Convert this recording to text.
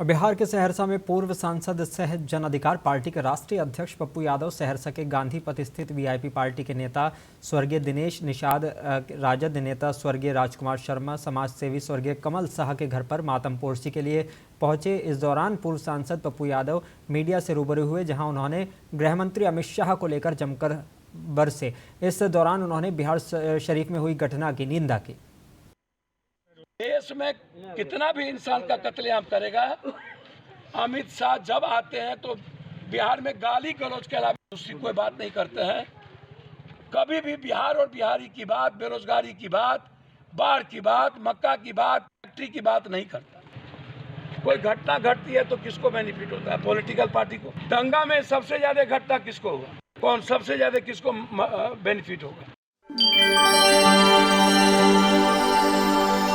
बिहार के सहरसा में पूर्व सांसद सह जन अधिकार पार्टी के राष्ट्रीय अध्यक्ष पप्पू यादव, सहरसा के गांधीपथ स्थित वीआईपी पार्टी के नेता स्वर्गीय दिनेश निषाद, राजद नेता स्वर्गीय राजकुमार शर्मा, समाज सेवी स्वर्गीय कमल शाह के घर पर मातमपोशी के लिए पहुंचे। इस दौरान पूर्व सांसद पप्पू यादव मीडिया से रूबरू हुए, जहां उन्होंने गृहमंत्री अमित शाह को लेकर जमकर बरसे। इस दौरान उन्होंने बिहार शरीफ में हुई घटना की निंदा की। देश में कितना भी इंसान का कत्लेआम करेगा, अमित शाह जब आते हैं तो बिहार में गाली गलौज के अलावा दूसरी कोई बात नहीं करते हैं। कभी भी बिहार और बिहारी की बात, बेरोजगारी की बात, बाढ़ की बात, मक्का की बात, फैक्ट्री की बात नहीं करता। कोई घटना घटती है तो किसको बेनिफिट होता है? पॉलिटिकल पार्टी को। दंगा में सबसे ज्यादा घटना किसको हुआ? कौन सबसे ज्यादा किसको बेनिफिट होगा?